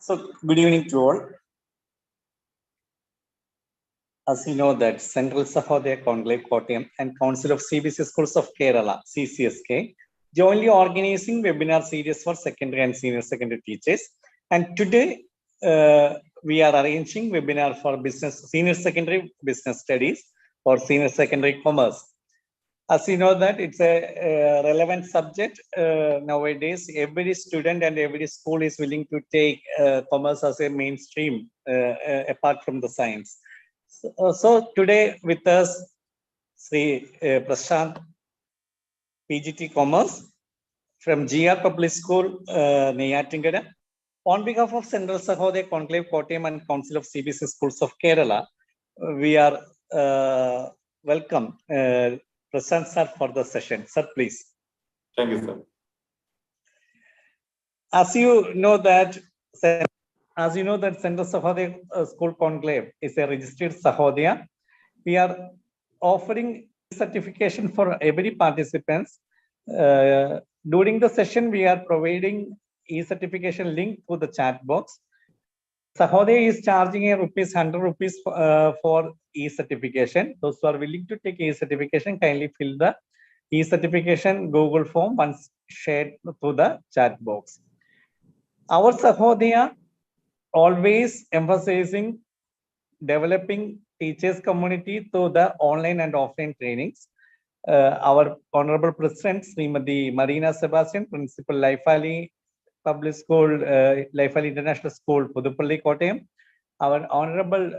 So, good evening to all. As you know that Central Sahodaya Conclave Kottayam and Council of CBSE Schools of Kerala, CSCK, jointly organizing webinar series for secondary and senior secondary teachers. And today, we are arranging webinar for senior secondary business studies or senior secondary commerce. As you know that it's a relevant subject nowadays. Every student and every school is willing to take commerce as a mainstream apart from the science. So today with us, Sri Prashant, PGT Commerce from GR Public School, Neyattingada. On behalf of Central Sahodaya Conclave Kottayam and Council of CBSE Schools of Kerala, we are welcome Prashant sir for the session. Sir, please. Thank you, sir. As you know that Central Sahodaya School Conclave is a registered Sahodaya. We are offering certification for every participants. During the session, we are providing e-certification link to the chat box. Sahodaya is charging a ₹100 for e-certification. Those who are willing to take e-certification, kindly fill the e-certification Google form once shared to the chat box. Our Sahodaya always emphasizing developing teachers community through the online and offline trainings. Our Honorable President, Srimati Marina Sebastian, Principal Life Ali Public School, Life Ali International School, Pudupalli, Kottayam. Our Honorable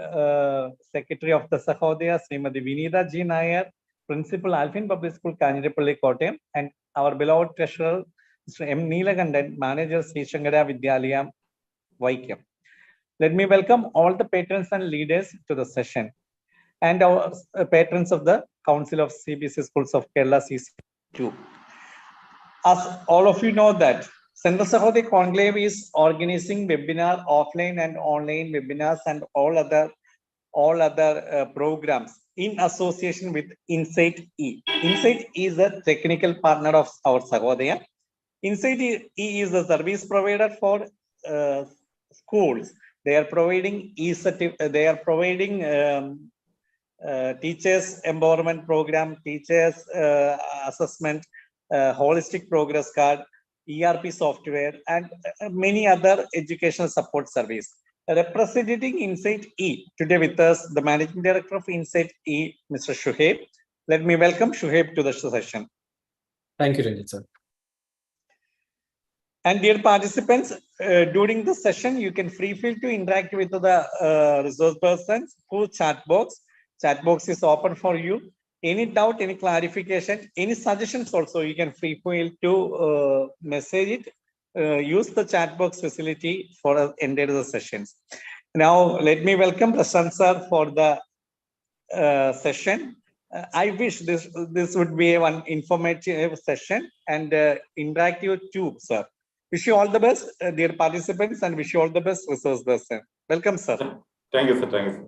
Secretary of the Sahodaya, Srimati Vinita G. Nair, Principal Alpine Public School, Kanjirapalli, Kottayam, and our beloved Treasurer, Mr. M. Neelakandan, Manager, Sri Shankara Vidyalaya, Vaikam. Let me welcome all the patrons and leaders to the session and our patrons of the Council of CBSE Schools of Kerala, CSCK. As all of you know that Central Sahodaya Conclave is organizing webinar, offline and online webinars and all other programs in association with Insight E. Insight E is a technical partner of our Sahodaya. Insight E is a service provider for schools. They are providing teachers empowerment program, teachers assessment, holistic progress card, ERP software, and many other educational support service. Representing Insight E today with us, the Managing Director of Insight E, Mr. Shuhaib. Let me welcome Shuhaib to the session. Thank you, Ranjit sir. And dear participants, during the session, you can feel to interact with the resource persons through chat box. Chat box is open for you. Any doubt, any clarification, any suggestions also, you can feel to message it. Use the chat box facility for enter the sessions. Now, let me welcome Prashant sir for the session. I wish this would be one informative session and interactive too, sir. Wish you all the best, dear participants, and wish you all the best, resource person. Welcome, sir. Thank you, sir. Thank you, sir.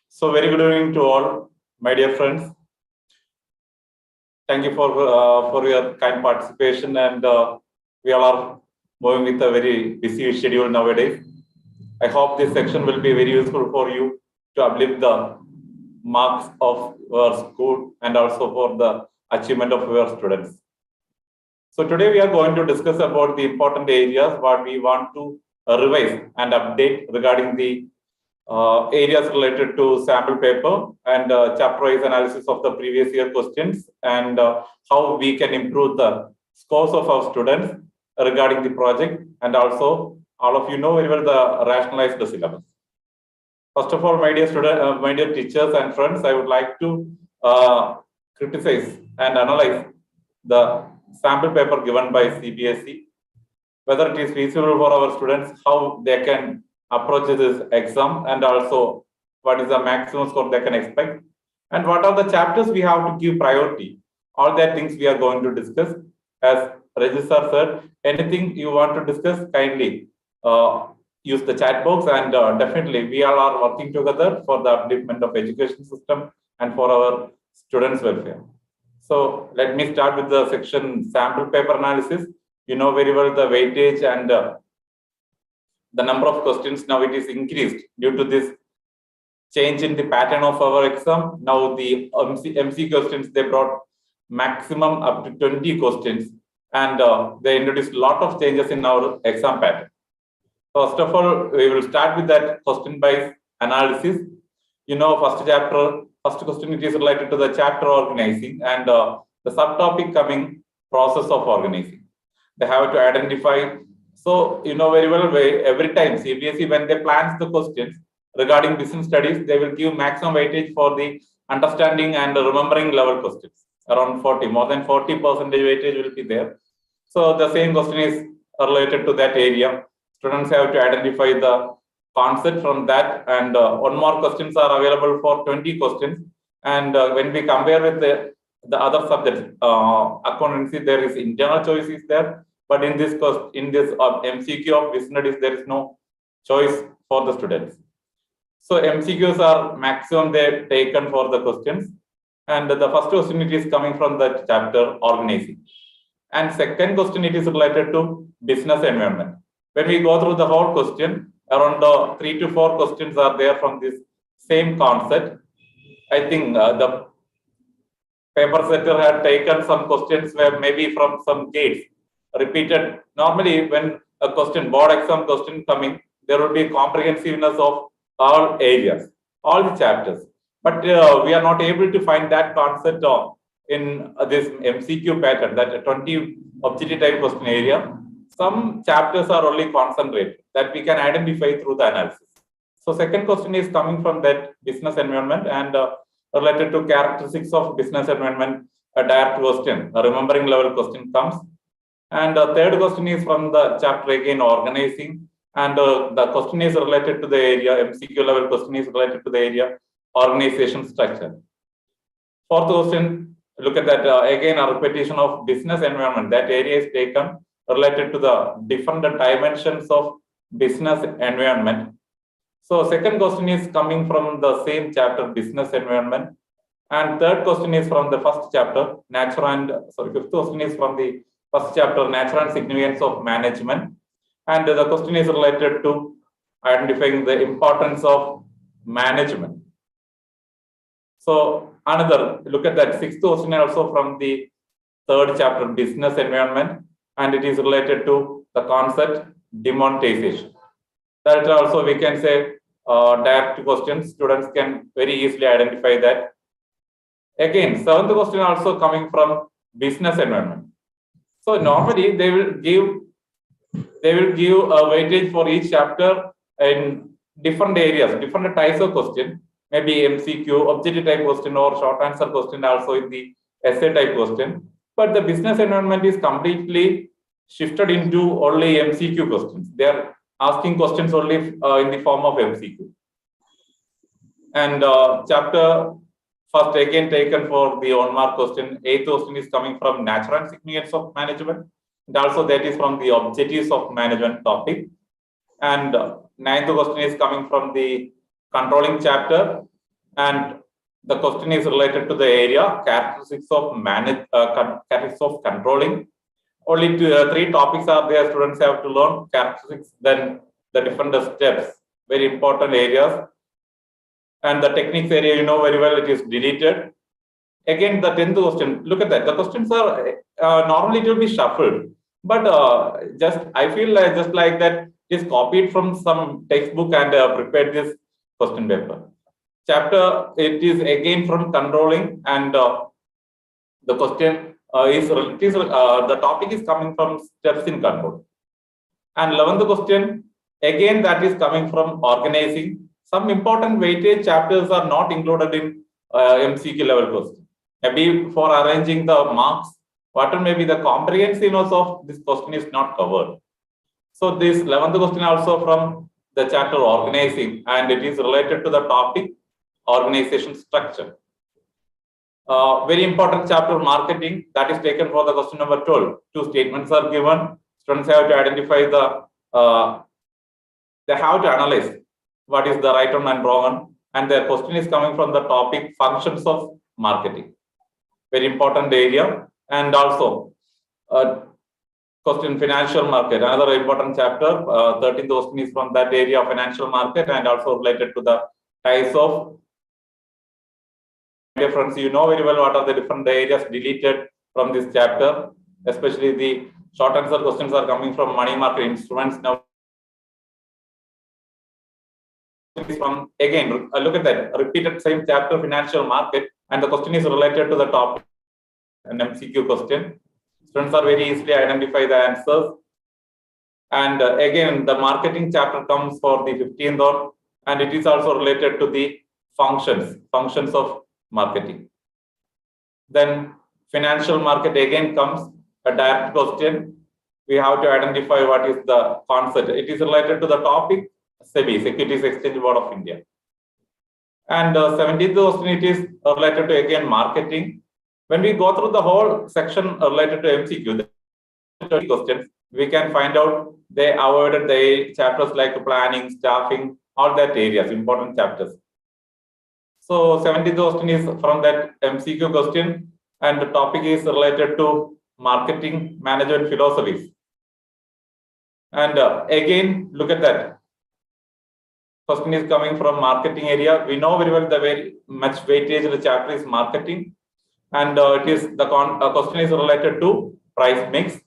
So, very good evening to all, my dear friends. Thank you for your kind participation, and we all are moving with a very busy schedule nowadays. I hope this section will be very useful for you to uplift the marks of your school and also for the achievement of your students. So today we are going to discuss about the important areas what we want to revise and update regarding the areas related to sample paper and chapter-wise analysis of the previous year questions and how we can improve the scores of our students regarding the project, and also all of you know very well the rationalized syllabus. First of all, my dear teachers and friends, I would like to criticize and analyze the sample paper given by CBSE, whether it is feasible for our students, how they can approach this exam, and also what is the maximum score they can expect, and what are the chapters we have to give priority. All that things we are going to discuss. As Registrar said, anything you want to discuss, kindly use the chat box, and definitely we all are working together for the upliftment of education system and for our students' welfare. So let me start with the section sample paper analysis. You know very well the weightage and the number of questions now it is increased due to this change in the pattern of our exam. Now the MC questions, they brought maximum up to 20 questions, and they introduced a lot of changes in our exam pattern. First of all, we will start with that question-based analysis. You know, first question it is related to the chapter organizing, and the subtopic coming process of organizing. They have to identify. So you know very well, every time CBSE, when they plans the questions regarding business studies, they will give maximum weightage for the understanding and remembering level questions. Around 40, more than 40% weightage will be there. So the same question is related to that area. Students have to identify the concept from that, and one more questions are available for 20 questions. And when we compare with the other subjects, accountancy, there is internal choice is there, but in this MCQ of business studies, there is no choice for the students. So MCQs are maximum they taken for the questions, and the first question it is coming from the chapter organizing, and second question it is related to business environment. When we go through the whole question, around 3 to 4 questions are there from this same concept. I think the paper setter had taken some questions where maybe from some gates repeated. Normally, when a question, board exam question coming, there will be comprehensiveness of all areas, all the chapters. But we are not able to find that concept in this MCQ pattern, that 20 objective type question area. Some chapters are only concentrated that we can identify through the analysis. So second question is coming from that business environment and related to characteristics of business environment, a direct question, a remembering level question comes. And the third question is from the chapter again, organizing. And the question is related to the area, MCQ level question is related to the area, organization structure. Fourth question, look at that, again, a repetition of business environment. That area is taken related to the different dimensions of business environment. So second question is coming from the same chapter, business environment. And third question is from the first chapter, fifth question is from the first chapter, nature and significance of management. And the question is related to identifying the importance of management. So another, look at that sixth question also from the third chapter, business environment, and it is related to the concept demonetization. That also we can say direct questions. Students can very easily identify that. Again, seventh question also coming from business environment. So normally they will give a weightage for each chapter in different areas, different types of question, maybe MCQ, objective type question, or short answer question also in the essay type question. But the business environment is completely shifted into only MCQ questions. They are asking questions only in the form of MCQ. And chapter first again taken for the 1 mark question. Eighth question is coming from nature and significance of management. And also that is from the objectives of management topic. And ninth question is coming from the controlling chapter. And the question is related to the area, characteristics of characteristics of controlling. Only three topics are there. Students have to learn characteristics, then the different steps, very important areas. And the techniques area, you know very well, it is deleted. Again, the 10th question, look at that. The questions are normally it will be shuffled, but I feel like just like that is copied from some textbook and prepared this question paper. Chapter, it is again from controlling, and the question the topic is coming from steps in control. And 11th question, again that is coming from organizing. Some important weightage chapters are not included in MCQ level question. Maybe for arranging the marks, what may be the comprehensiveness of this question is not covered. So this 11th question also from the chapter organizing, and it is related to the topic organization structure. Very important chapter marketing, that is taken for the question number 12. Two statements are given. Students have to identify they have to analyze what is the right one and wrong one. And the question is coming from the topic functions of marketing. Very important area. And also question financial market, another important chapter. 13th question is from that area of financial market and also related to the types of. Dear friends, you know very well what are the different areas deleted from this chapter, especially the short answer questions are coming from money market instruments. Now, from again, look at that repeated same chapter, financial market, and the question is related to the topic, an MCQ question. Students are very easily identify the answers. And again, the marketing chapter comes for the 15th on, and it is also related to the functions of marketing. Then financial market again comes a direct question. We have to identify what is the concept. It is related to the topic SEBI, Securities Exchange Board of India. And 17th question, it is related to again marketing. When we go through the whole section related to MCQ, the 30 questions, we can find out they avoided the chapters like planning, staffing, all that areas, important chapters. So 70th question is from that MCQ question, and the topic is related to marketing management philosophies. And again, look at that. Question is coming from marketing area. We know very well the very much weightage of the chapter is marketing, and it is the question is related to price mix.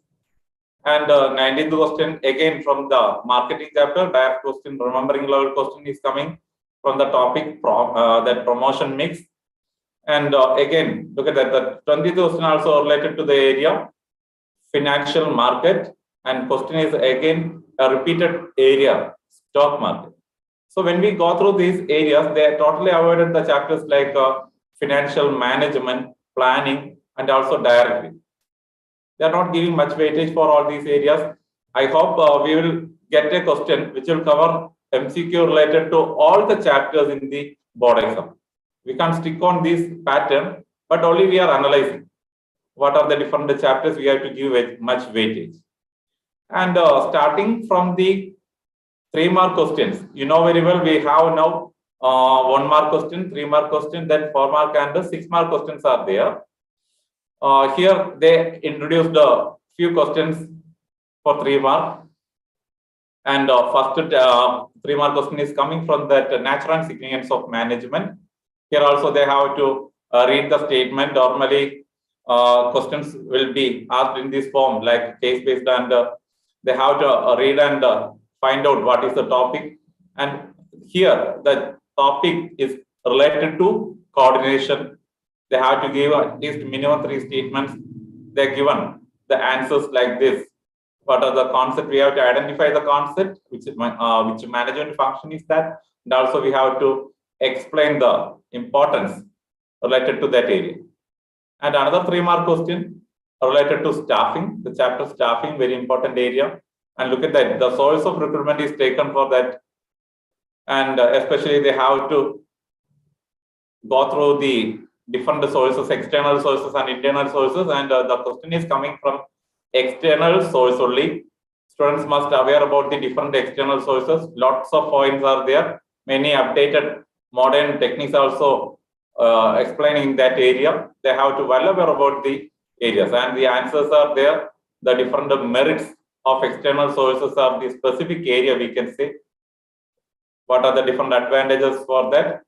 And 19th question again from the marketing chapter, direct question, remembering level question is coming from the topic that promotion mix. And again, look at that. The 20th question also related to the area financial market, and question is again a repeated area, stock market. So when we go through these areas, they totally avoided the chapters like financial management, planning, and also directly. They are not giving much weightage for all these areas. I hope we will get a question which will cover MCQ related to all the chapters in the board exam. We can't stick on this pattern, but only we are analyzing what are the different chapters we have to give much weightage. And starting from the 3-mark questions, you know very well we have now 1-mark question, 3-mark question, then 4-mark and 6-mark questions are there. Here they introduced a few questions for 3-mark. And first 3-mark question is coming from that natural and significance of management. Here also they have to read the statement. Normally questions will be asked in this form like case based, and they have to read and find out what is the topic. And here the topic is related to coordination. They have to give at least minimum 3 statements. They're given the answers like this. What are the concepts? We have to identify the concept, which management function is that, and also we have to explain the importance related to that area. And another 3-mark question related to staffing, the chapter staffing, very important area. And look at that, the source of recruitment is taken for that. And especially they have to go through the different sources, external sources and internal sources. And the question is coming from external source only. Students must be aware about the different external sources. Lots of points are there. Many updated modern techniques also explaining that area. They have to well aware about the areas, and the answers are there. The different merits of external sources are the specific area we can say. What are the different advantages for that?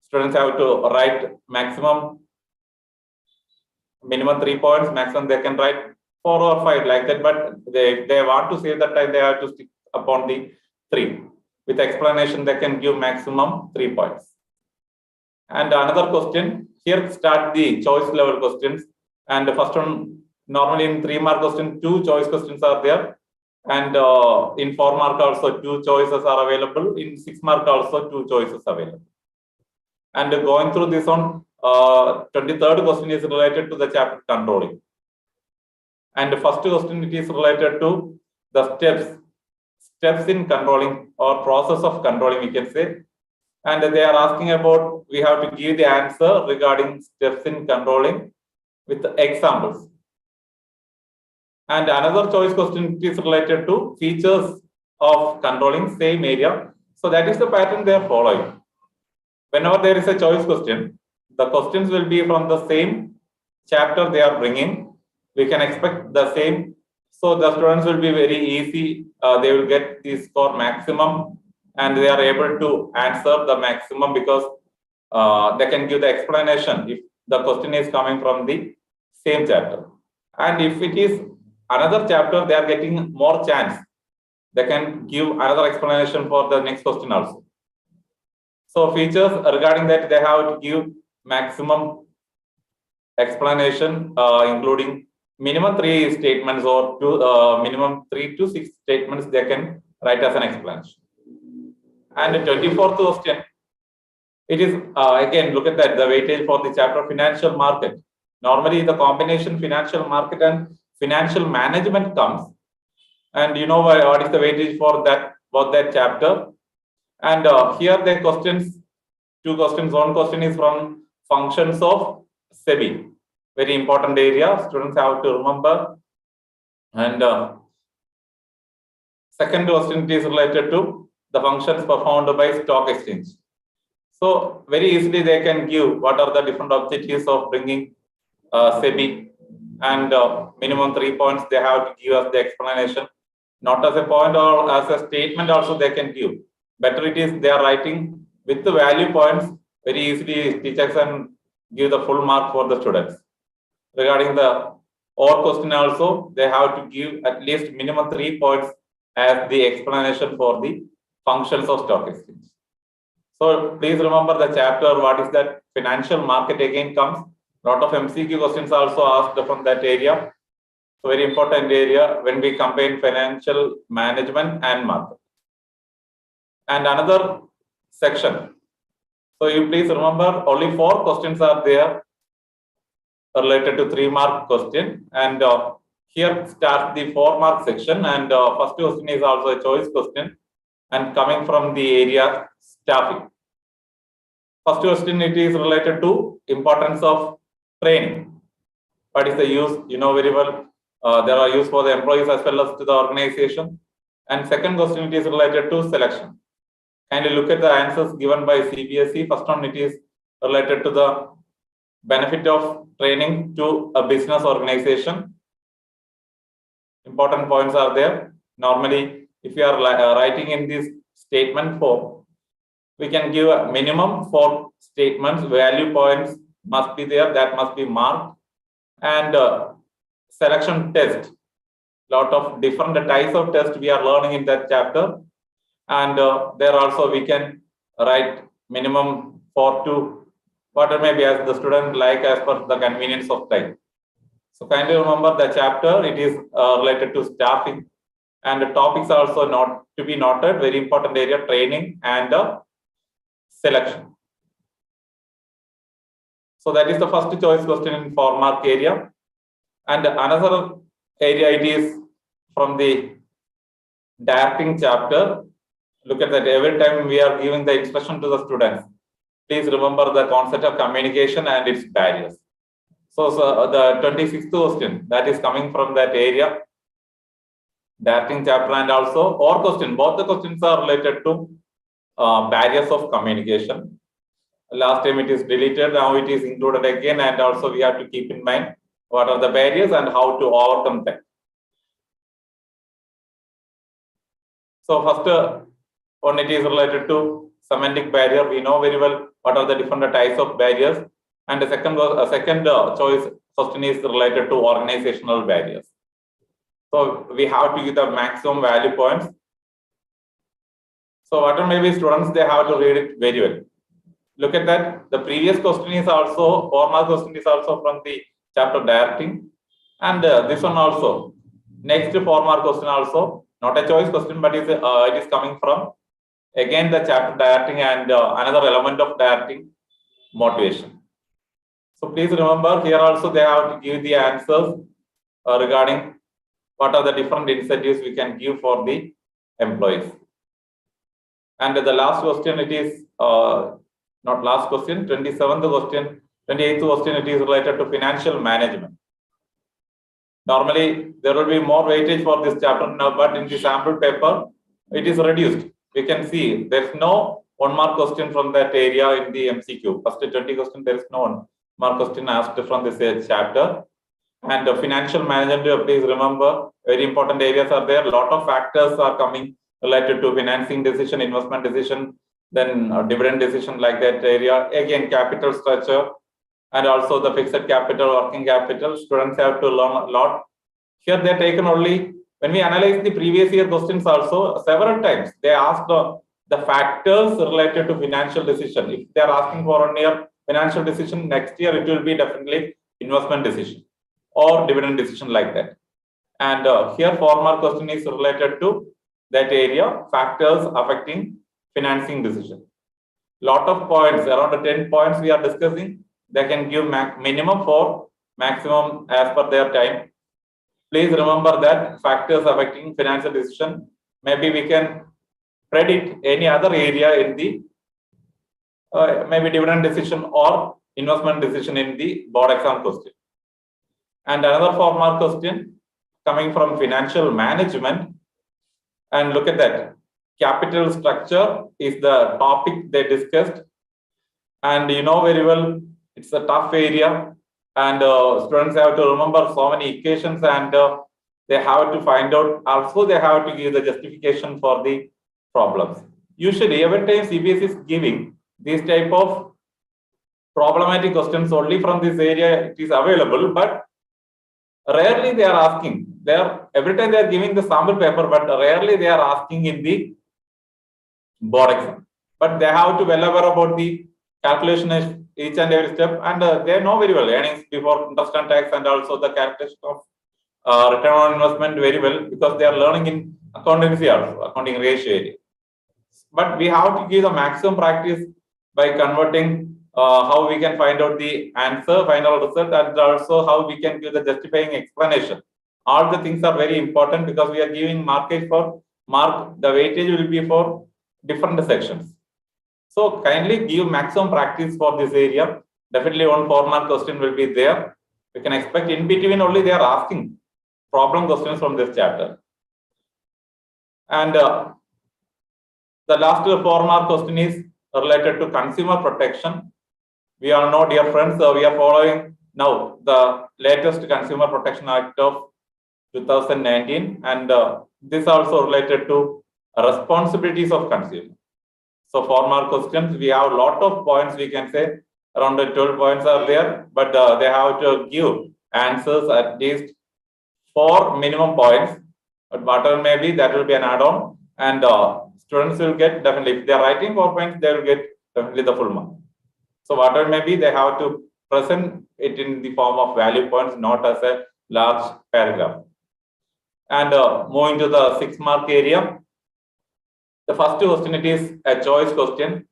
Students have to write minimum 3 points, maximum they can write 4 or 5 like that, but they want to save that time, they have to stick upon the 3. With explanation, they can give maximum 3 points. And another question, here start the choice level questions. And the first one, normally in 3-mark question, 2 choice questions are there. And in 4-mark also 2 choices are available. In 6-mark also 2 choices available. And going through this one, 23rd question is related to the chapter controlling. And the first question, it is related to the steps in controlling or process of controlling, we can say. And they are asking about, we have to give the answer regarding steps in controlling with examples. And another choice question is related to features of controlling, same area. So that is the pattern they are following. whenever there is a choice question, the questions will be from the same chapter they are bringing. We can expect the same. So the students will be very easy. They will get the score maximum and they are able to answer the maximum because they can give the explanation if the question is coming from the same chapter. And if it is another chapter, they are getting more chance. They can give another explanation for the next question also. So features regarding that, they have to give maximum explanation, including minimum 3 statements or minimum 3 to 6 statements they can write as an explanation. And the 24th question, it is again, look at that, the weightage for the chapter financial market. Normally the combination financial market and financial management comes, and you know what is the weightage for that chapter. And here the questions, 2 questions. One question is from functions of SEBI, very important area, students have to remember. And second question is related to the functions performed by stock exchange. So very easily they can give what are the different objectives of bringing SEBI, and minimum 3 points they have to give us the explanation, not as a point or as a statement also they can give. Better it is they are writing with the value points, very easily teachers can give the full mark for the students. Regarding the or question also, they have to give at least minimum 3 points as the explanation for the functions of stock exchange. So please remember the chapter, what is that financial market again comes. Lot of MCQ questions also asked from that area. So very important area when we combine financial management and market. And another section. So you please remember only 4 questions are there related to 3-mark question. And here starts the 4-mark section. And first question is also a choice question and coming from the area staffing. First question, it is related to importance of training. What is the use? You know very well. There are use for the employees as well as to the organization. And second question, it is related to selection. Kindly look at the answers given by CBSE. First one, it is related to the benefit of training to a business organization. Important points are there. Normally, if you are writing in this statement form, we can give a minimum 4 statements. Value points must be there, that must be marked. And selection test, lot of different types of tests we are learning in that chapter. And there also we can write minimum 4 to whatever may be as the student like as per the convenience of time. So kindly remember the chapter, it is related to staffing, and the topics also not to be noted, very important area, training and selection. So that is the first choice question in 4-mark area. And another area, it is from the directing chapter. Look at that, every time we are giving the instruction to the students, please remember the concept of communication and its barriers. So the 26th question, that is coming from that area, directing chapter, and also or question. Both the questions are related to barriers of communication. Last time it is deleted, now it is included again, and also we have to keep in mind what are the barriers and how to overcome them. So first one, it is related to semantic barrier. We know very well what are the different types of barriers. And the second choice question is related to organizational barriers. So we have to give the maximum value points. So whatever maybe students, they have to read it very well. Look at that. The previous question is also, 4-mark question is also from the chapter directing. And this one also, next 4-mark question also, not a choice question, but it is coming from, again, the chapter directing and another element of directing, motivation. So please remember, here also they have to give the answers regarding what are the different incentives we can give for the employees. And the last question, it is not last question, 27th question, 28th question, it is related to financial management. Normally, there will be more weightage for this chapter now, but in the sample paper, it is reduced. we can see there's no 1 mark question from that area in the MCQ. First 20 question, there is no 1 mark question asked from this chapter. And financial management, please remember, very important areas are there. A lot of factors are coming related to financing decision, investment decision, then dividend decision, like that area. Again, capital structure, and also the fixed capital, working capital. Students have to learn a lot. Here they're taken only, when we analyze the previous year questions also, several times they asked the factors related to financial decision. If they are asking for 1 year financial decision, next year it will be definitely investment decision or dividend decision, like that. And here 4 mark question is related to that area, factors affecting financing decision. Lot of points, around 10 points we are discussing. They can give minimum 4, maximum as per their time. Please remember that factors affecting financial decision. Maybe we can predict any other area in the maybe dividend decision or investment decision in the board exam question. And another 4 mark question coming from financial management. And look at that. Capital structure is the topic they discussed. And you know very well, it's a tough area. And students have to remember so many equations, and they have to find out. Also, they have to give the justification for the problems. Usually, every time CBSE is giving these type of problematic questions only from this area, it is available, but rarely they are asking. Every time they are giving the sample paper, but rarely they are asking in the board exam. But they have to well aware about the calculation each and every step, and they know very well earnings before interest and tax, and also the calculation of return on investment very well, because they are learning in accountancy also, accounting ratio area. But we have to give the maximum practice by converting how we can find out the answer, final result, and also how we can give the justifying explanation. All the things are very important, because we are giving markage for mark. The weightage will be for different sections. So kindly give maximum practice for this area. Definitely 1 4 mark question will be there. We can expect in between only they are asking problem questions from this chapter. And the last 4 mark question is related to consumer protection. We all know, dear friends, we are following now the latest Consumer Protection Act of 2019, and this also related to responsibilities of consumer. So 4 mark questions, we have a lot of points, we can say around 12 points are there, but they have to give answers at least 4 minimum points, but whatever may be, that will be an add-on, and students will get definitely, if they are writing 4 points, they will get definitely the full mark. So whatever may be, they have to present it in the form of value points, not as a large paragraph. And moving to the 6 mark area. The first question, it is a choice question.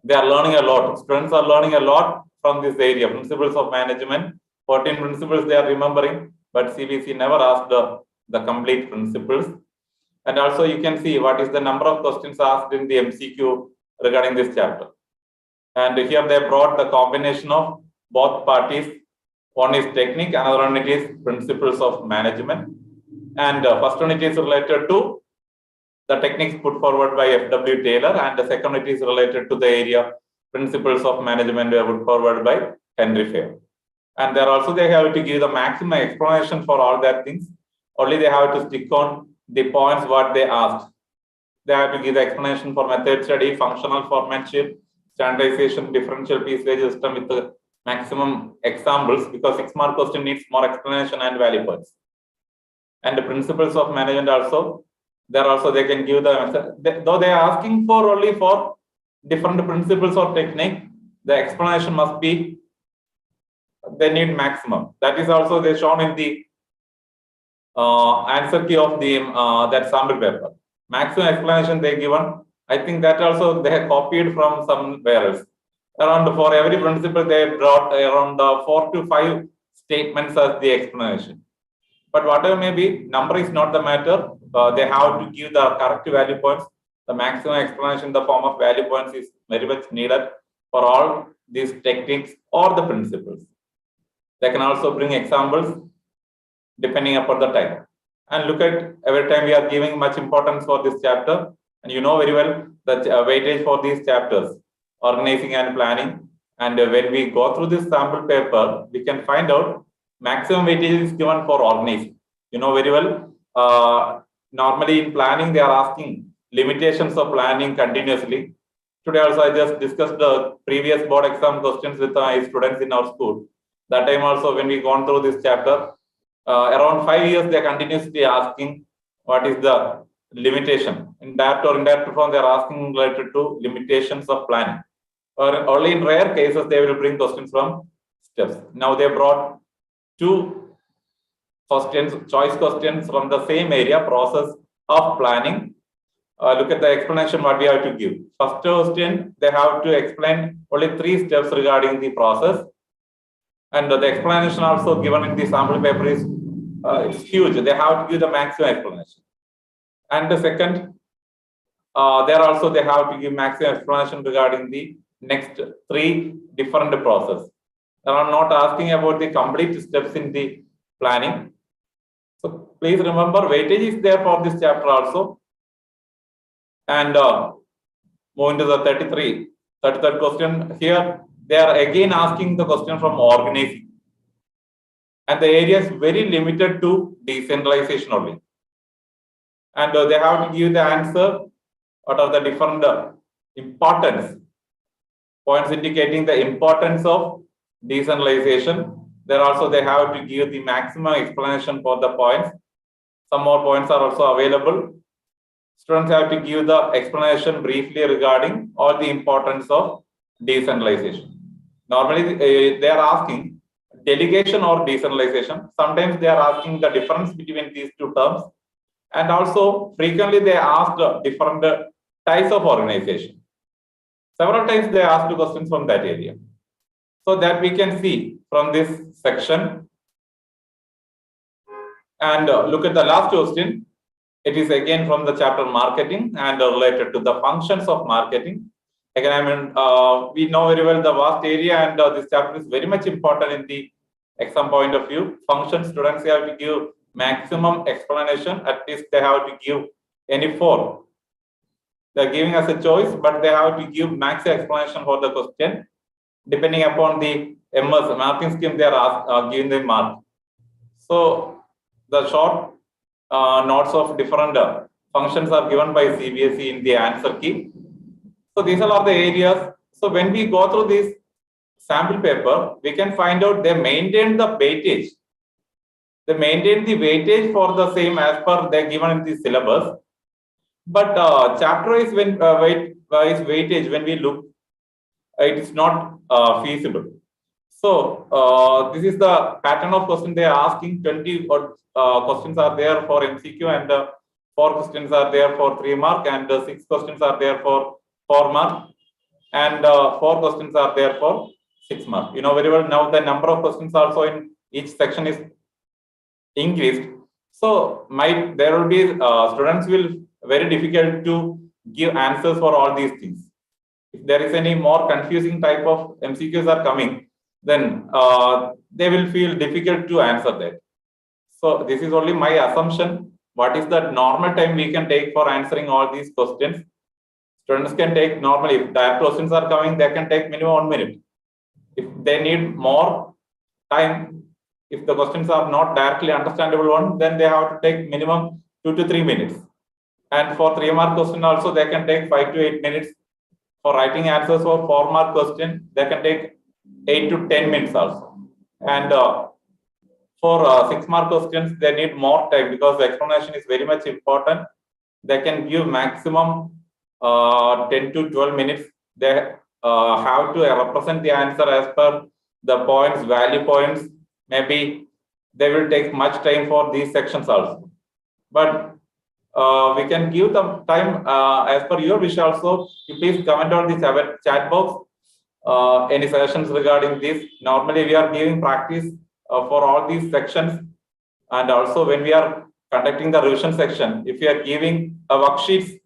They are learning a lot. Students are learning a lot from this area. Principles of management, 14 principles they are remembering, but CBSE never asked the complete principles. And also you can see what is the number of questions asked in the MCQ regarding this chapter. And here they brought the combination of both parties. One is technique, another one it is principles of management. And first one it is related to the techniques put forward by F.W. Taylor, and the second it is related to the area principles of management put forward by Henry Fair. And there also they have to give the maximum explanation for all that things. Only they have to stick on the points what they asked. They have to give the explanation for method study, functional foremanship, standardization, differential piecewise system with the maximum examples, because 6 mark question needs more explanation and value points. And the principles of management also, there also they can give the, though they are asking for only for different principles or technique, the explanation must be, they need maximum. That is also they shown in the answer key of the that sample paper. Maximum explanation they given. I think that also they have copied from somewhere else. Around for every principle they brought around 4 to 5 statements as the explanation. But whatever may be, number is not the matter. They have to give the correct value points. The maximum explanation in the form of value points is very much needed for all these techniques or the principles. They can also bring examples depending upon the time. And look at every time we are giving much importance for this chapter. And you know very well the weightage for these chapters, organizing and planning. And when we go through this sample paper, we can find out maximum weightage is given for organizing. You know very well, normally in planning, they are asking limitations of planning continuously. Today also, I just discussed the previous board exam questions with my students in our school. That time also, when we gone through this chapter, around 5 years, they are continuously asking what is the limitation. In that or indirect form, they are asking related to limitations of planning. Or only in rare cases, they will bring questions from steps. Now they brought two questions, choice questions from the same area, process of planning. Look at the explanation what we have to give. First question, they have to explain only 3 steps regarding the process. And the explanation also given in the sample paper is it's huge. They have to give the maximum explanation. And the second, there also they have to give maximum explanation regarding the next 3 different processes. They are not asking about the complete steps in the planning. So please remember, weightage is there for this chapter also. And moving to the 33rd question, here they are again asking the question from organizing. And the area is very limited to decentralization only. And they have to give the answer, what are the different importance, points indicating the importance of decentralization. There also they have to give the maximum explanation for the points. Some more points are also available. Students have to give the explanation briefly regarding all the importance of decentralization. Normally, they are asking delegation or decentralization. Sometimes they are asking the difference between these 2 terms. And also, frequently they ask different types of organization. Several times they asked questions from that area. So that we can see from this section. And look at the last question. It is again from the chapter marketing and related to the functions of marketing. Again, I mean, we know very well the vast area, and this chapter is very much important in the exam point of view. Functions, students have to give maximum explanation. At least they have to give any 4. They are giving us a choice, but they have to give maximum explanation for the question. Depending upon the MS marking scheme, they are giving the mark. So the short notes of different functions are given by CBSE in the answer key. So these are all the areas. So when we go through this sample paper, we can find out they maintain the weightage. They maintain the weightage for the same as per they given in the syllabus. But chapter is when weightage, when we look, it is not feasible. So this is the pattern of question they are asking. 20 questions are there for MCQ, and 4 questions are there for 3 mark, and 6 questions are there for 4 mark, and 4 questions are there for 6 mark. You know very well now the number of questions also in each section is increased. So there will be students will very difficult to give answers for all these things. If there is any more confusing type of MCQs are coming, then they will feel difficult to answer that. So this is only my assumption. What is the normal time we can take for answering all these questions? Students can take normally, if direct questions are coming, they can take minimum 1 minute. If they need more time, if the questions are not directly understandable one, then they have to take minimum 2 to 3 minutes. And for 3 mark question also, they can take 5 to 8 minutes. For writing answers for 4 mark question, they can take 8 to 10 minutes also. And for 6 mark questions, they need more time because the explanation is very much important. They can give maximum 10 to 12 minutes. They have to represent the answer as per the points, value points. Maybe they will take much time for these sections also. But we can give them time as per your wish also. You please comment on the chat box any suggestions regarding this. Normally we are giving practice for all these sections, and also when we are conducting the revision section, if we are giving a worksheets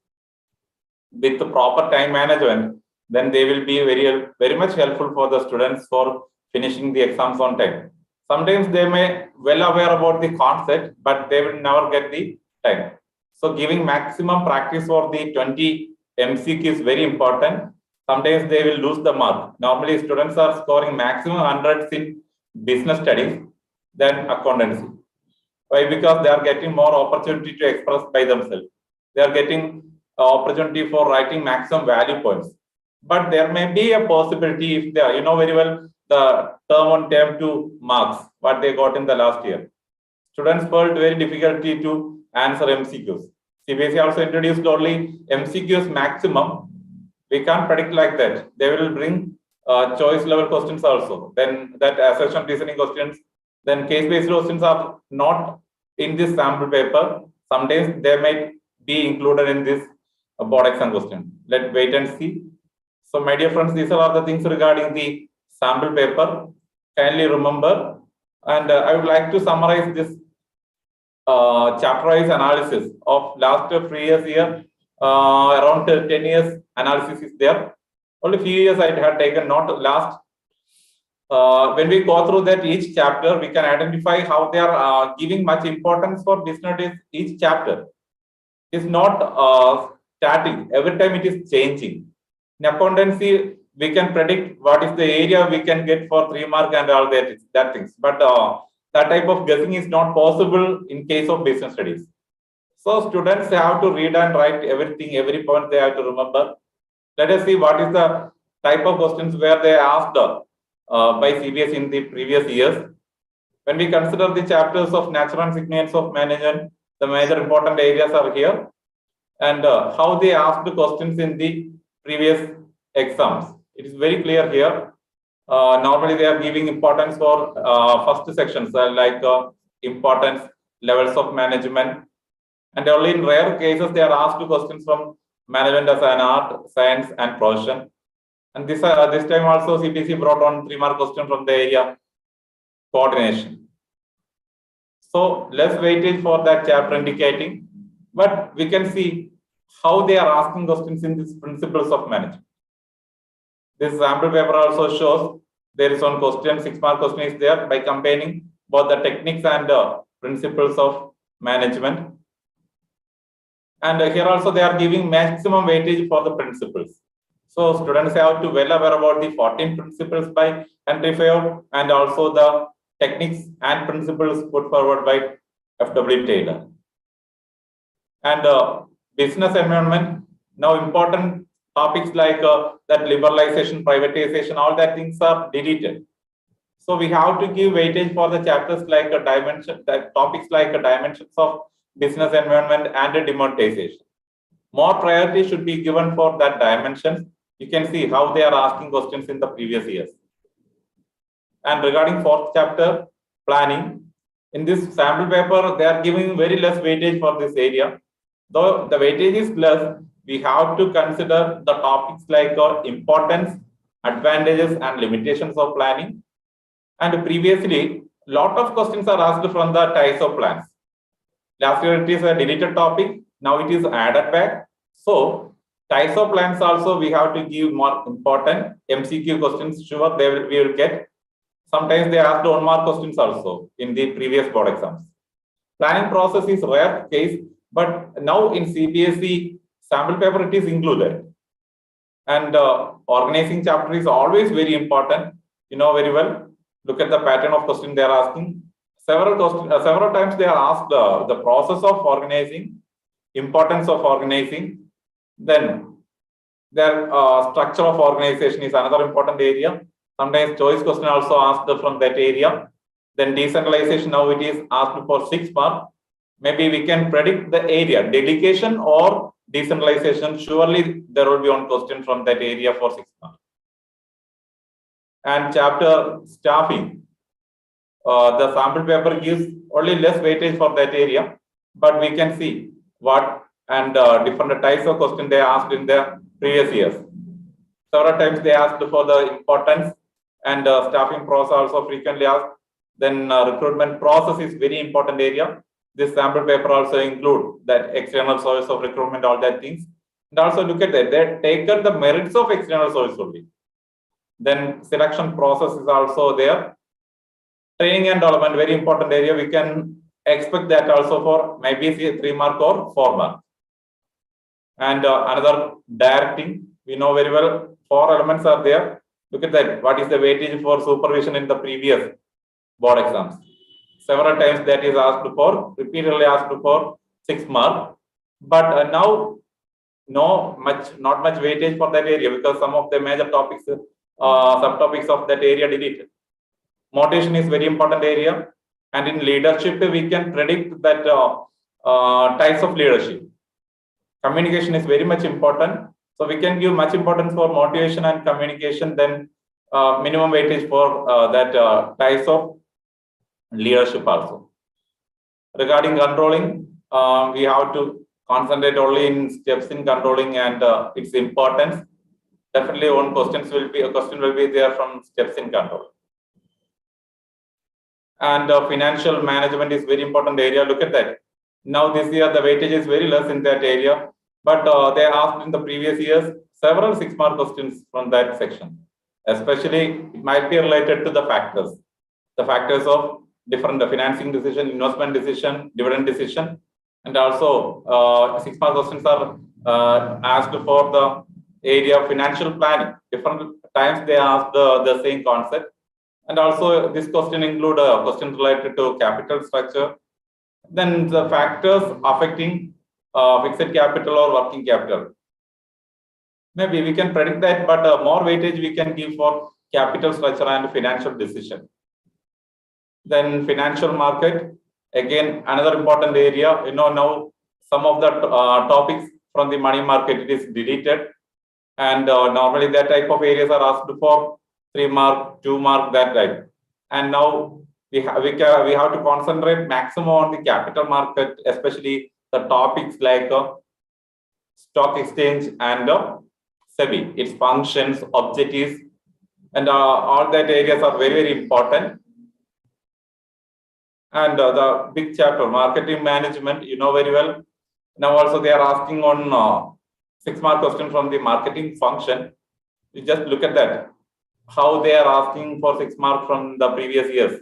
with the proper time management, then they will be very much helpful for the students for finishing the exams on time. Sometimes they may well aware about the concept, but they will never get the time. So giving maximum practice for the 20 MCQ is very important. Sometimes they will lose the mark. Normally students are scoring maximum hundreds in business studies than accountancy. Why? Because they are getting more opportunity to express by themselves. They are getting opportunity for writing maximum value points. But there may be a possibility if they are, you know very well, the term 1, term 2 marks, what they got in the last year. Students felt very difficulty to answer MCQs. CBSE also introduced only MCQs maximum. We can't predict like that. They will bring choice level questions also. Then that assertion reasoning questions, then case-based questions are not in this sample paper. Sometimes they might be included in this board exam question. Let's wait and see. So my dear friends, these are all the things regarding the sample paper. Kindly remember, and I would like to summarize this chapter-wise analysis of last previous year. Around 10 years analysis is there. Only few years I had taken, not last. When we go through that each chapter, we can identify how they are giving much importance for business. Each chapter is not static. Every time it is changing. In accountancy, we can predict what is the area we can get for 3 mark and all that things. But that type of guessing is not possible in case of business studies. So students have to read and write everything, every point they have to remember. Let us see what is the type of questions where they asked by CBS in the previous years. When we consider the chapters of natural and significance of management, the major important areas are here, and how they asked the questions in the previous exams. It is very clear here. Normally they are giving importance for first sections like importance, levels of management, and only in rare cases they are asked questions from management as an art, science, and profession. And this time also CBSE brought on 3 mark question from the area coordination. So less weightage for that chapter indicating, but we can see how they are asking questions in these principles of management. This sample paper also shows there is one question, 6 mark question is there by combining both the techniques and principles of management. And here also they are giving maximum weightage for the principles. So students have to well aware about the 14 principles by Henry Fayol and also the techniques and principles put forward by F.W. Taylor. And business environment, now important topics like that liberalization, privatization, all that things are deleted. So we have to give weightage for the chapters like a dimension, that topics like dimensions of business environment and demonetization. More priority should be given for that dimensions. You can see how they are asking questions in the previous years. And regarding 4th chapter, planning, in this sample paper, they are giving very less weightage for this area. Though the weightage is less, we have to consider the topics like importance, advantages, and limitations of planning. And previously, a lot of questions are asked from the types of plans. Last year, it is a deleted topic. Now it is added back. So types of plans also we have to give more important MCQ questions. Sure, we will get. Sometimes they ask 1 mark questions also in the previous board exams. Planning process is rare case, but now in CBSE sample paper it is included. And organizing chapter is always very important. You know very well. Look at the pattern of question they are asking. Several times they are asked the process of organizing, importance of organizing, then their structure of organization is another important area. Sometimes choice question also asked from that area. Then decentralization, now it is asked for 6 marks. Maybe we can predict the area, delegation or decentralization. Surely there will be one question from that area for 6 marks. And chapter staffing, the sample paper gives only less weightage for that area, but we can see what and different types of questions they asked in the previous years. Several times they asked for the importance, and staffing process also frequently asked. Then recruitment process is very important area. This sample paper also include that external source of recruitment, all that things. And also look at that, they taken the merits of external source only. Then selection process is also there. Training and development, very important area. We can expect that also for maybe 3 mark or 4 mark. And another directing, we know very well, 4 elements are there. Look at that. What is the weightage for supervision in the previous board exams? Several times that is asked for, repeatedly asked for 6 mark. But now, not much weightage for that area because some of the major topics, subtopics of that area deleted. Motivation is very important area. And in leadership, we can predict that types of leadership. Communication is very much important. So we can give much importance for motivation and communication, then minimum weightage for that types of leadership also. Regarding controlling, we have to concentrate only in steps in controlling and its importance. Definitely a question will be there from steps in control. And financial management is very important area. Look at that. Now this year the weightage is very less in that area, but they asked in the previous years several 6 mark questions from that section. Especially it might be related to the factors of different financing decision, investment decision, dividend decision, and also 6 mark questions are asked for the area of financial planning. Different times they asked the same concept. And also this question include a question related to capital structure. Then the factors affecting fixed capital or working capital. Maybe we can predict that, but more weightage we can give for capital structure and financial decision. Then financial market, again, another important area. Now some of the topics from the money market, it is deleted. And normally that type of areas are asked for 3 mark, 2 mark, that type. And now we have to concentrate maximum on the capital market, especially the topics like stock exchange and SEBI, its functions, objectives, and all that areas are very, very important. And the big chapter, marketing management, you know very well. Now also they are asking on 6 mark question from the marketing function. You just look at that, how they are asking for 6 mark from the previous years.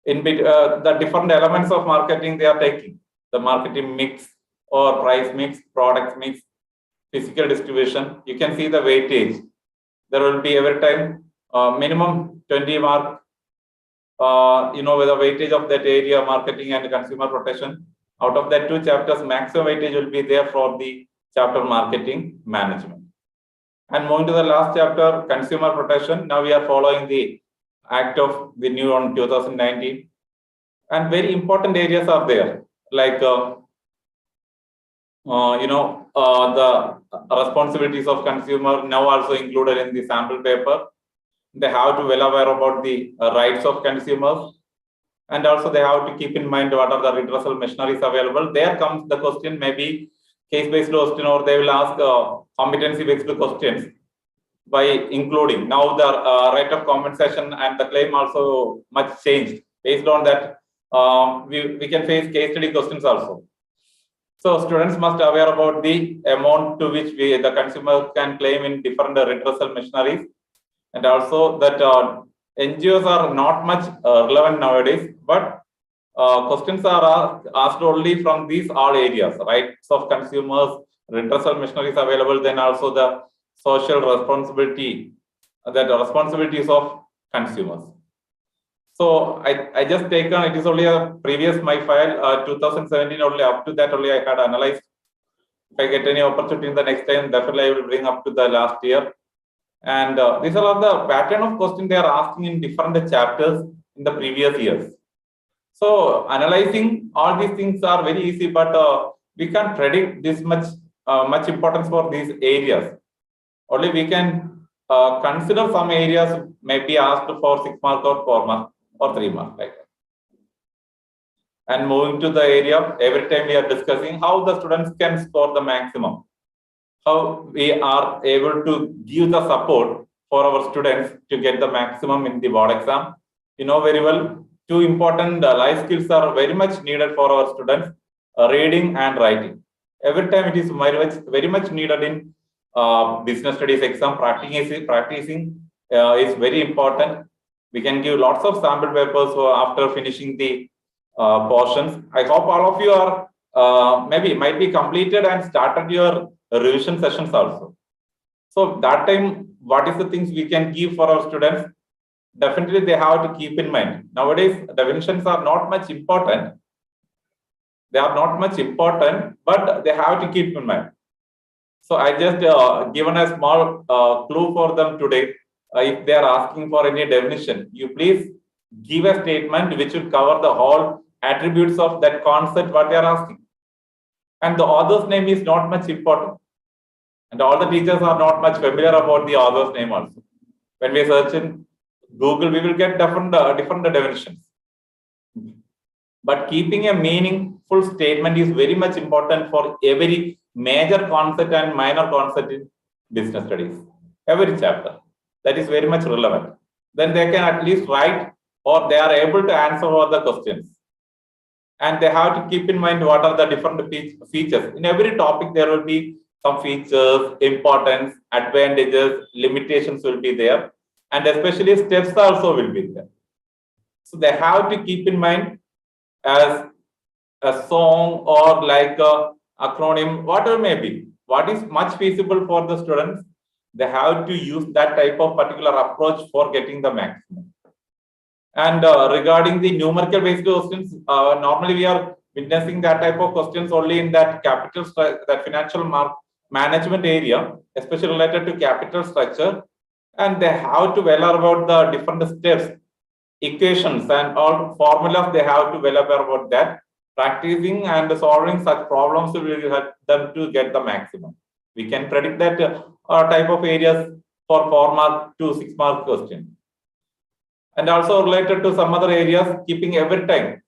In the different elements of marketing they are taking, the marketing mix or price mix, product mix, physical distribution. You can see the weightage. There will be every time minimum 20 mark, with the weightage of that area, marketing and consumer protection. Out of that 2 chapters, maximum weightage will be there for the chapter marketing management. And moving to the last chapter, consumer protection. Now we are following the Act of the new on 2019, and very important areas are there, like the responsibilities of consumer now also included in the sample paper. They have to well aware about the rights of consumers, and also they have to keep in mind what are the redressal machineries available. There comes the question, maybe case-based question, or they will ask competency-based questions by including. Now the right of compensation and the claim also much changed. Based on that, we can face case study questions also. So students must aware about the amount to which the consumer can claim in different redressal machineries, and also that NGOs are not much relevant nowadays, but questions are asked only from these all areas, rights of consumers, redressal machineries available, then also the social responsibility, that responsibilities of consumers. So I just taken, it is only a previous my file 2017 only, up to that only I had analyzed. If I get any opportunity in the next time, definitely I will bring up to the last year. And these are all the pattern of question they are asking in different chapters in the previous years. So analyzing all these things are very easy, but we can't predict this much importance for these areas. Only we can consider some areas may be asked for 6 mark or 4 mark or 3 mark, like that. And moving to the area, every time we are discussing how the students can score the maximum, how we are able to give the support for our students to get the maximum in the board exam. You know very well, 2 important life skills are very much needed for our students, reading and writing. Every time it is very much needed in business studies exam. Practicing is very important. We can give lots of sample papers after finishing the portions. I hope all of you are might be completed and started your revision sessions also. So that time, what is the things we can give for our students? Definitely they have to keep in mind. Nowadays, definitions are not much important. They are not much important, but they have to keep in mind. So I just given a small clue for them today. If they are asking for any definition, you please give a statement which will cover the whole attributes of that concept what they are asking. And the author's name is not much important. And all the teachers are not much familiar about the author's name also. When we search in Google, we will get different definitions. But keeping a meaningful statement is very much important for every major concept and minor concept in business studies. Every chapter. That is very much relevant. Then they can at least write or they are able to answer all the questions. And they have to keep in mind what are the different features. In every topic, there will be some features, importance, advantages, limitations will be there. And especially steps also will be there. So they have to keep in mind as a song or like a acronym, whatever may be. What is much feasible for the students, they have to use that type of particular approach for getting the maximum. And regarding the numerical based questions, normally we are witnessing that type of questions only in that that financial management area, especially related to capital structure. And they have to well about the different steps, equations and all formulas. They have to well aware about that. Practicing and solving such problems will help them to get the maximum. We can predict that type of areas for 4-mark to 6-mark question. And also related to some other areas, keeping every time.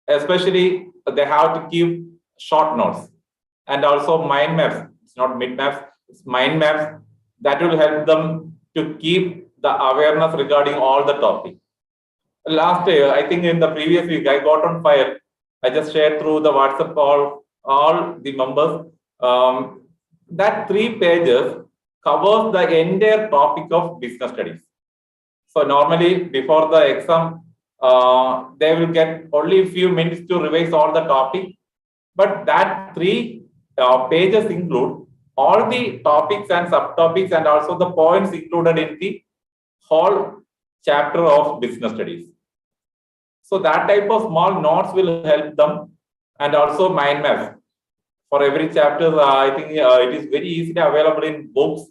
Especially they have to keep short notes and also mind maps. It's not mid maps, it's mind maps that will help them to keep the awareness regarding all the topic. Last day, I think in the previous week, I got on fire. I just shared through the WhatsApp call, all the members. That 3 pages covers the entire topic of business studies. So normally before the exam, they will get only a few minutes to revise all the topic. But that 3 pages include all the topics and subtopics and also the points included in the whole chapter of business studies. So that type of small notes will help them, and also mind maps. For every chapter, I think it is very easily available in books.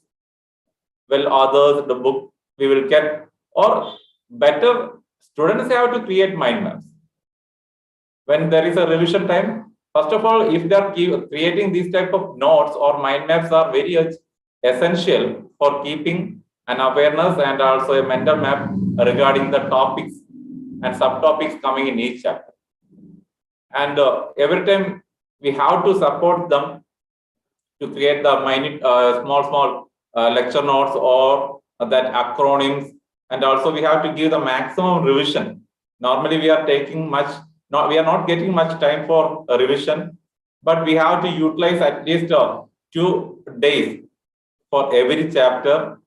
Well, others, the book we will get, or better, students have to create mind maps. When there is a revision time, first of all, if they are creating these type of notes or mind maps are very essential for keeping an awareness and also a mental map regarding the topics and subtopics coming in each chapter. And every time we have to support them to create the minute, small lecture notes or that acronyms, and also we have to give the maximum revision. Normally we are taking we are not getting much time for a revision, but we have to utilize at least 2 days for every chapter.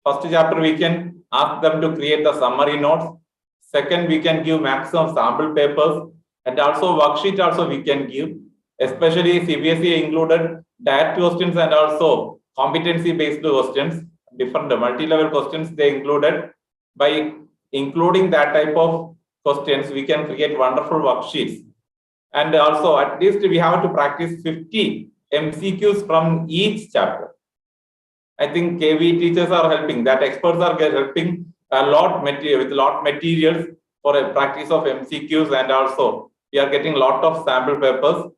First chapter we can ask them to create the summary notes. Second, we can give maximum sample papers, and also worksheet also we can give, especially CBSE included direct questions and also competency based questions, different multi-level questions they included. By including that type of questions, we can create wonderful worksheets. And also at least we have to practice 50 MCQs from each chapter. I think KV teachers are helping, that experts are helping a lot with lot materials for a practice of MCQs, and also we are getting a lot of sample papers,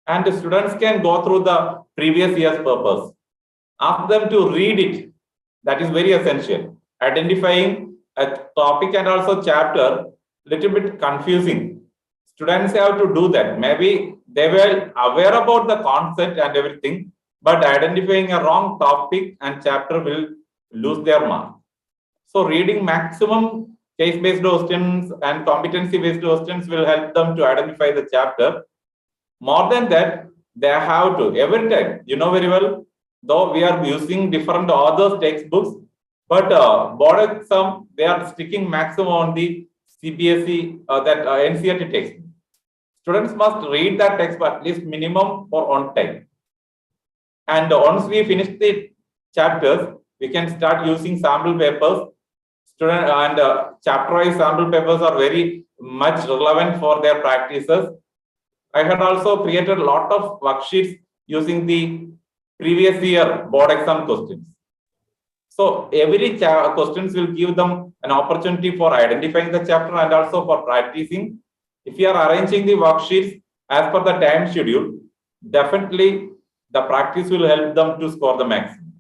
and the students can go through the previous year's papers. Ask them to read it. That is very essential. Identifying a topic and also chapter little bit confusing. Students have to do that. Maybe they were aware about the concept and everything, but identifying a wrong topic and chapter will lose their mark. So reading maximum case-based questions and competency-based questions will help them to identify the chapter. More than that, they have to, every time, you know very well, though we are using different authors' textbooks, But board exam, they are sticking maximum on the CBSE, NCERT text. Students must read that text at least minimum for on time. And once we finish the chapters, we can start using sample papers. Student and chapter-wise sample papers are very much relevant for their practices. I had also created a lot of worksheets using the previous year board exam questions. So every questions will give them an opportunity for identifying the chapter and also for practicing. If you are arranging the worksheets as per the time schedule, definitely the practice will help them to score the maximum.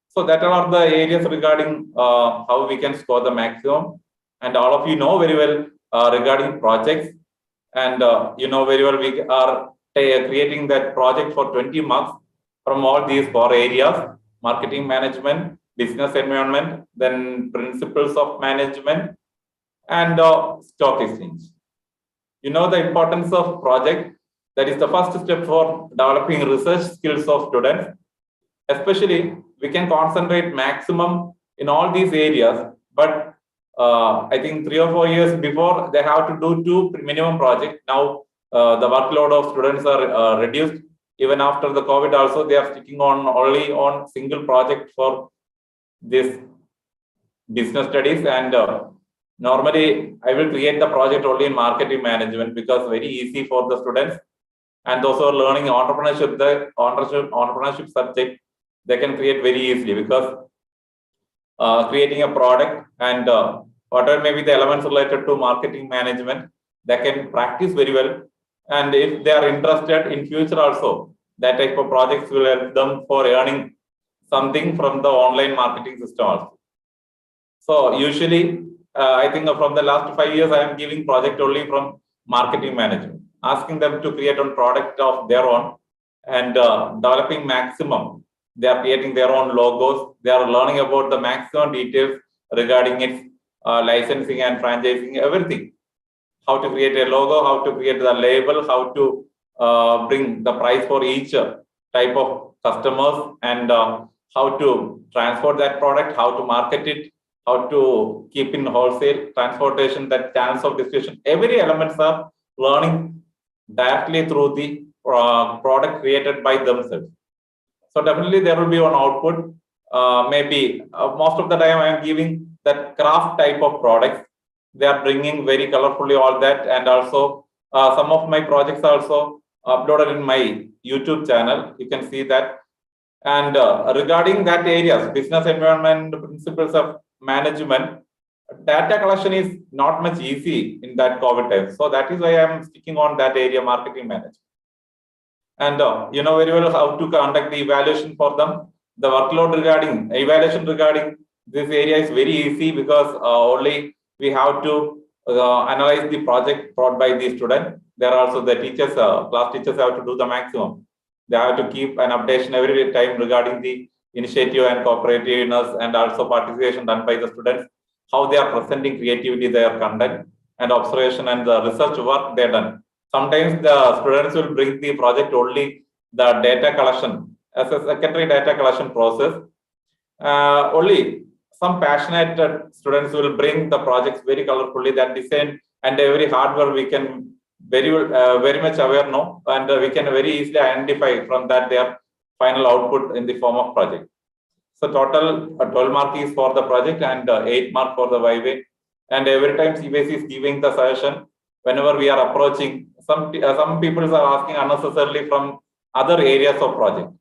So that are the areas regarding how we can score the maximum. And all of you know very well regarding projects. And you know very well we are creating that project for 20 marks from all these 4 areas: marketing management, business environment, then principles of management, and stock exchange. You know the importance of project. That is the first step for developing research skills of students. Especially, we can concentrate maximum in all these areas, but I think 3 or 4 years before, they have to do 2 minimum projects. Now, the workload of students are reduced. Even after the COVID also, they are sticking on only on single project for this business studies. And normally, I will create the project only in marketing management because very easy for the students. And those who are learning entrepreneurship, the entrepreneurship subject, they can create very easily because creating a product and whatever may be the elements related to marketing management, they can practice very well. And if they are interested in future also, that type of projects will help them for earning something from the online marketing system also. So usually, I think from the last 5 years, I am giving project only from marketing management, asking them to create a product of their own and developing maximum. They are creating their own logos. They are learning about the maximum details regarding its licensing and franchising, everything. How to create a logo, how to create the label, how to bring the price for each type of customers, and how to transport that product, how to market it, how to keep in wholesale, transportation, that channels of distribution. Every elements are learning directly through the product created by themselves. So definitely there will be one output. Maybe most of the time I am giving that craft type of products. They are bringing very colorfully all that, and also some of my projects are also uploaded in my YouTube channel. You can see that. And regarding that areas, business environment, principles of management, data collection is not much easy in that COVID time. So that is why I am sticking on that area, marketing management. And you know very well how to conduct the evaluation for them. The workload regarding evaluation regarding this area is very easy because only we have to analyze the project brought by the student. There are also the teachers, class teachers have to do the maximum. They have to keep an updation every time regarding the initiative and cooperativeness and also participation done by the students, how they are presenting creativity, their content, and observation and the research work they done. Sometimes the students will bring the project only the data collection as a secondary data collection process. Only some passionate students will bring the projects very colorfully, that design and every hardware we can very much aware now, and we can very easily identify from that their final output in the form of project. So total 12 mark is for the project and 8 mark for the Viva. And every time CBSE is giving the suggestion, whenever we are approaching, some people are asking unnecessarily from other areas of project.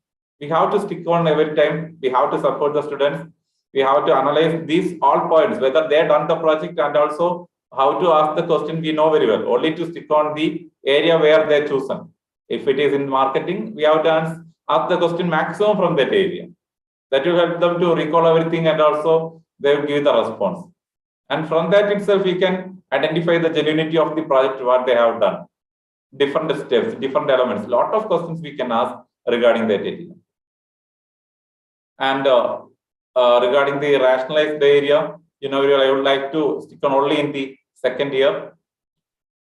We have to stick on every time. We have to support the students. We have to analyze these all points, whether they have done the project and also how to ask the question we know very well, only to stick on the area where they chosen. If it is in marketing, we have to ask the question maximum from that area. That will help them to recall everything and also they will give the response. And from that itself, we can identify the genuinity of the project, what they have done. Different steps, different elements, lot of questions we can ask regarding that area. And regarding the rationalized area, you know, I would like to stick on only in the second year.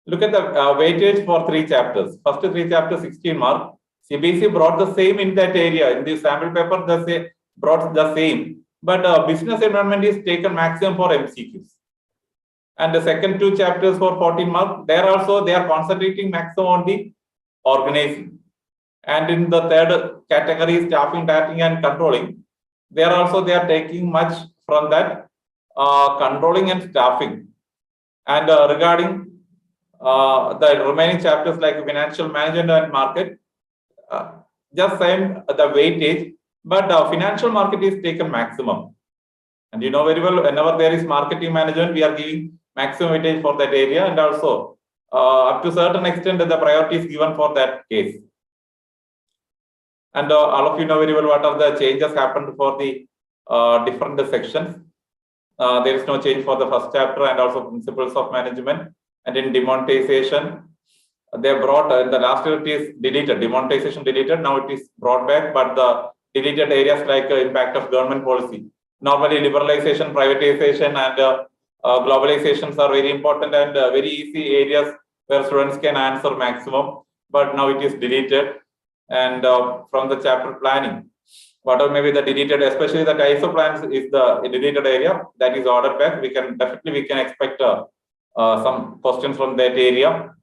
Look at the weightage for 3 chapters. First 3 chapters, 16 mark. CBSE brought the same in that area. In the sample paper, they brought the same. but business environment is taken maximum for MCQs. And the second 2 chapters for 14 marks, there also they are concentrating maximum on the organizing. And in the third category, staffing, directing, and controlling, they are taking much from that controlling and staffing. And regarding the remaining chapters like financial management and market, just same the weightage, but financial market is taken maximum. And you know very well, whenever there is marketing management, we are giving maximum weightage for that area, and also up to certain extent the priority is given for that case. And all of you know very well what are the changes happened for the different sections. There is no change for the first chapter and also principles of management. And in demonetization, they brought in the last year it is deleted, demonetization deleted, now it is brought back, but the deleted areas like impact of government policy. Normally liberalization, privatization, and globalizations are very important and very easy areas where students can answer maximum, but now it is deleted. And from the chapter planning, whatever maybe the deleted, especially the ISO plans is the deleted area that is ordered back. We can expect some questions from that area.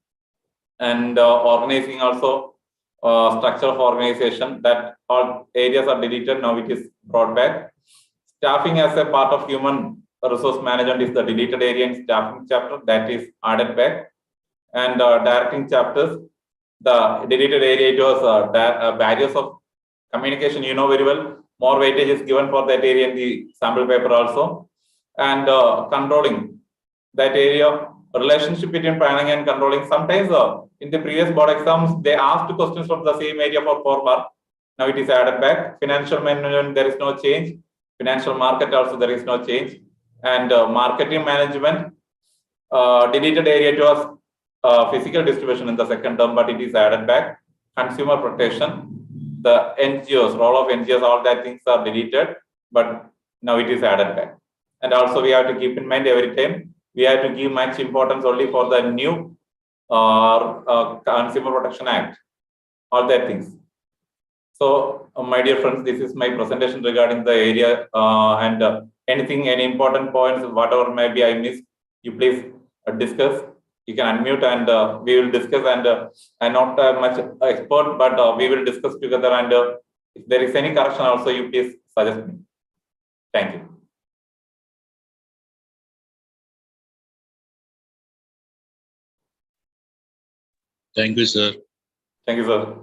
And organizing also, structure of organization, that all areas are deleted, now it is brought back. Staffing as a part of human resource management is the deleted area in staffing chapter, that is added back. And directing chapters, the deleted area, it was barriers of communication, you know very well, more weightage is given for that area in the sample paper also. And controlling, that area, relationship between planning and controlling. Sometimes in the previous board exams, they asked questions from the same area for 4 marks. Now it is added back. Financial management, there is no change. Financial market also, there is no change. And marketing management, deleted area, it was physical distribution in the second term, but it is added back. Consumer protection, the NGOs, role of NGOs, all that things are deleted, but now it is added back. And also we have to keep in mind every time, we have to give much importance only for the new Consumer Protection Act, all that things. So, my dear friends, this is my presentation regarding the area and any important points, whatever maybe I missed, you please discuss. You can unmute and we will discuss. And I'm not much expert, but we will discuss together. And if there is any correction, also you please suggest me. Thank you. Thank you, sir. Thank you, sir.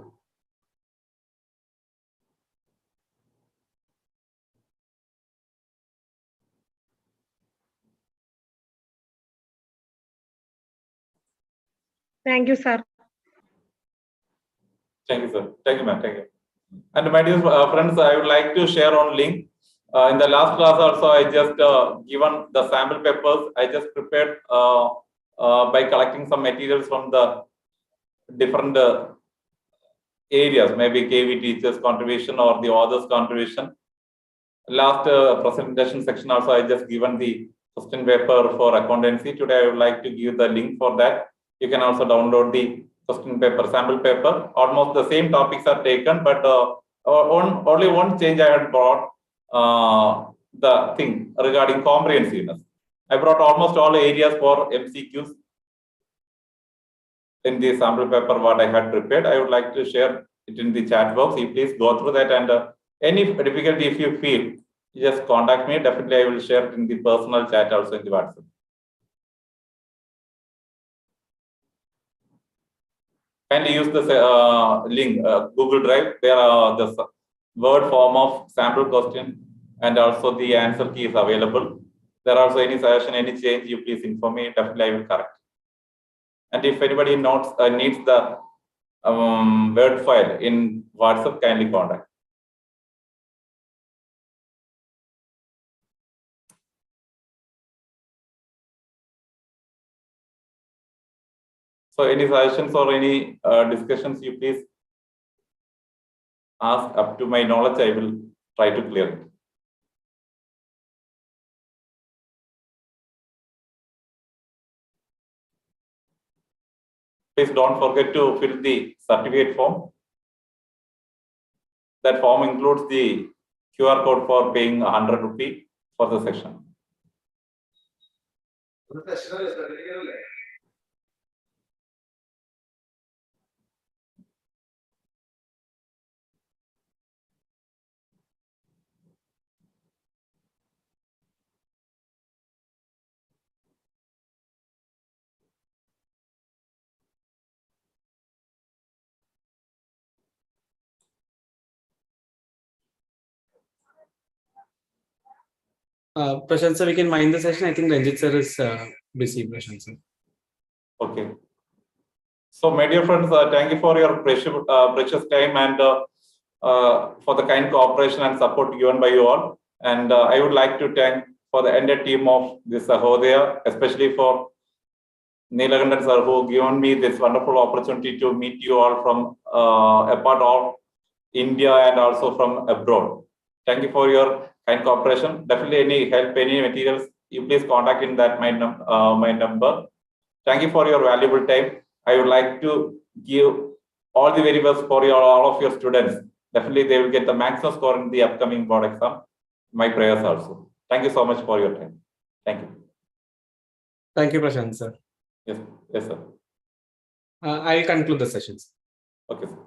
Thank you, sir. Thank you, sir. Thank you, ma'am. Thank you. And my dear friends, I would like to share on link. In the last class also, I just given the sample papers. I just prepared by collecting some materials from the different areas, maybe KV teachers contribution or the authors contribution. Last presentation section also, I just given the question paper for accountancy. Today, I would like to give the link for that. You can also download the question paper, sample paper. Almost the same topics are taken, but only one change I had brought the thing regarding comprehensiveness. I brought almost all areas for MCQs in the sample paper what I had prepared. I would like to share it in the chat box. You please go through that, and any difficulty if you feel, you just contact me. Definitely, I will share it in the personal chat also in the WhatsApp. Kindly use the link Google Drive. There are the word form of sample question and also the answer key is available. There are also any suggestion, any change, you please inform me. Definitely, I will correct. And if anybody notes needs the Word file in WhatsApp, kindly contact. So any suggestions or any discussions, you please ask. Up to my knowledge, I will try to clear it. Please don't forget to fill the certificate form. That form includes the QR code for paying 100 rupee for the session. Prashant sir, we can wind the session. I think Ranjit sir is busy, Prashant sir. Okay. So, my dear friends, thank you for your precious time and for the kind cooperation and support given by you all. And I would like to thank for the entire team of this Sahodaya, especially for Neelakandan sir, who given me this wonderful opportunity to meet you all from a part of India and also from abroad. Thank you for your kind cooperation. Definitely any help, any materials, you please contact in that my number. Thank you for your valuable time. I would like to give all the very best for all of your students. Definitely they will get the maximum score in the upcoming board exam. My prayers also. Thank you so much for your time. Thank you. Thank you, Prashant sir. Yes, sir. I'll conclude the sessions. Okay, sir.